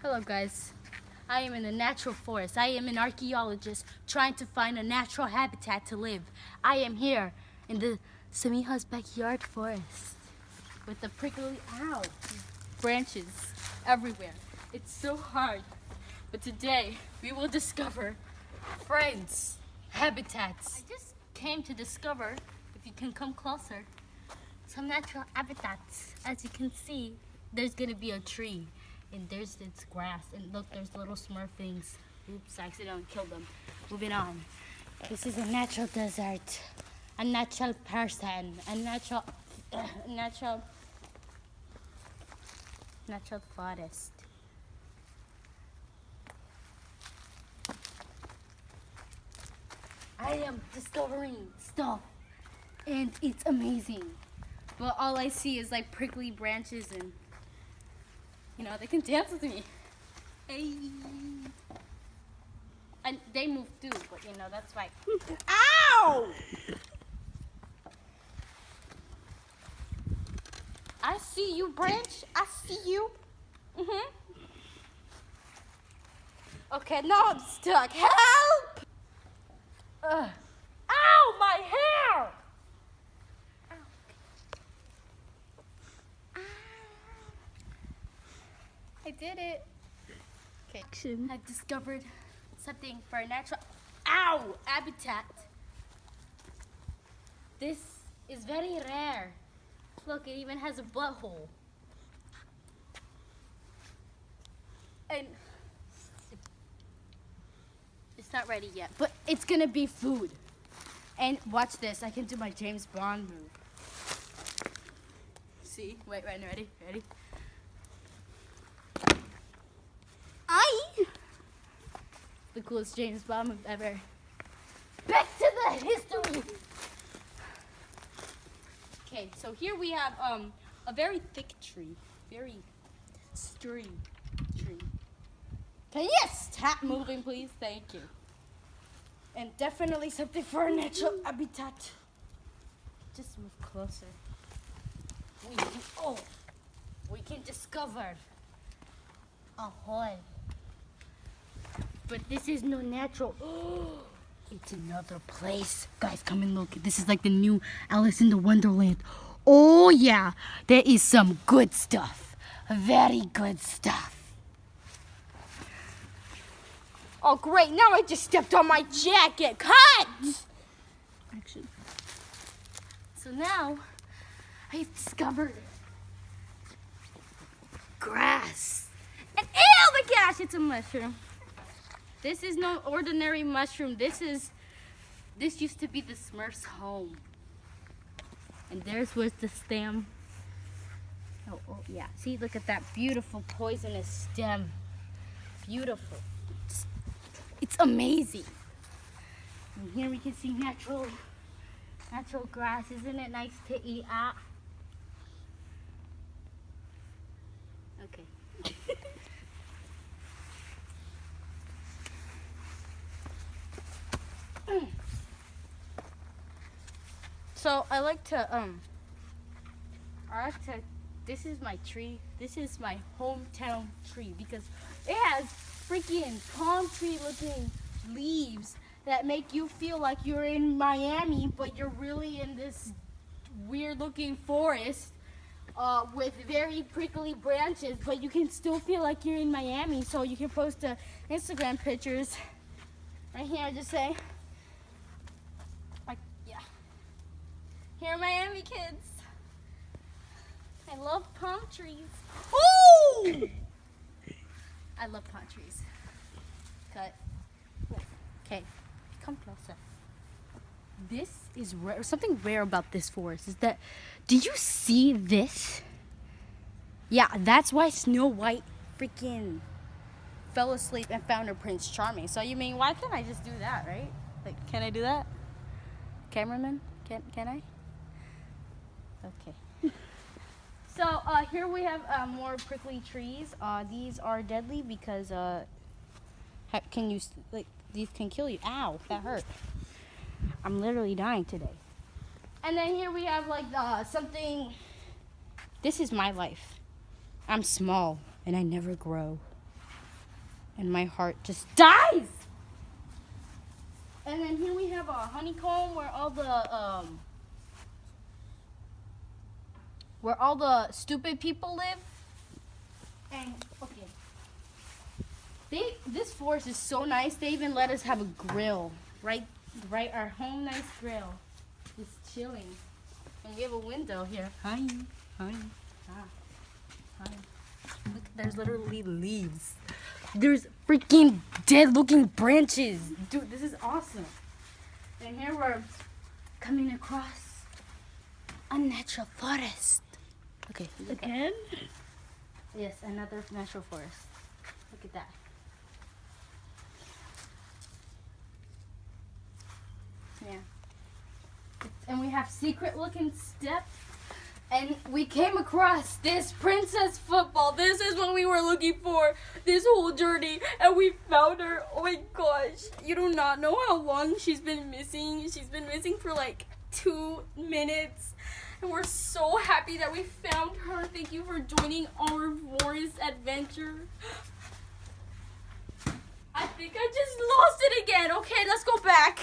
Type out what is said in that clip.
Hello guys, I am in the natural forest. I am an archaeologist trying to find a natural habitat to live. I am here in the Samiha's backyard forest with the prickly branches everywhere. It's so hard, but today we will discover friends, habitats. I just came to discover, if you can come closer, some natural habitats. As you can see, there's gonna be a tree. And there's its grass, and look, there's little smurf things. Oops, I accidentally killed them. Moving on. This is a natural desert, a natural person, a natural forest. I am discovering stuff, and it's amazing. But all I see is like prickly branches and they can dance with me. Hey. And they move too, but that's fine. Ow! I see you, branch. I see you. Okay, now I'm stuck. Help! Ow, my hair! I did it. Okay, I've discovered something for a natural habitat. This is very rare. Look, it even has a butthole. And it's not ready yet, but it's gonna be food. And watch this, I can do my James Bond move. See, wait, ready? The coolest James Bond move ever. Back to the history. Okay, so here we have a very thick tree, very sturdy tree. Can you stop moving, please? Thank you. And definitely something for a natural habitat. Just move closer. We can discover a hole. But this is no natural. It's another place. Guys, come and look. This is like the new Alice in the Wonderland. Oh yeah, there is some good stuff. Very good stuff. Oh great, now I just stepped on my jacket. Cut! Action. So now, I've discovered grass. And oh my gosh, it's a mushroom. This is no ordinary mushroom. This used to be the Smurf's home. And there's was the stem. Oh yeah. See, look at that beautiful poisonous stem. Beautiful. It's amazing. And here we can see natural grass. Isn't it nice to eat at? Okay. So I like to, this is my tree. This is my hometown tree because it has freaking palm tree looking leaves that make you feel like you're in Miami, but you're really in this weird looking forest with very prickly branches, but you can still feel like you're in Miami. So you can post Instagram pictures right here, just say, here are Miami kids. I love palm trees. Ooh! I love palm trees. Cut. Okay, come closer. This is rare. Something rare about this forest is that, did you see this? Yeah, that's why Snow White freaking fell asleep and found her Prince Charming. So you mean, why can't I just do that, right? Like, can I do that? Cameraman, can I? Okay. So here we have more prickly trees. These are deadly because these can kill you. Ow, that hurt. I'm literally dying today. And then here we have like something. This is my life. I'm small and I never grow. And my heart just dies. And then here we have a honeycomb where all the stupid people live. And okay, this forest is so nice. They even let us have a grill, right? Our home nice grill. Just chilling. And we have a window here. Hi. Look, there's literally leaves. There's freaking dead looking branches. Dude, this is awesome. And here we're coming across a natural forest. Okay. Again? Yes, another natural forest. Look at that. Yeah. And we have secret looking steps. And we came across this princess football. This is what we were looking for this whole journey. And we found her. Oh my gosh. You do not know how long she's been missing. She's been missing for like 2 minutes. And we're so happy that we found her. Thank you for joining our forest adventure. I think I just lost it again. Okay, let's go back.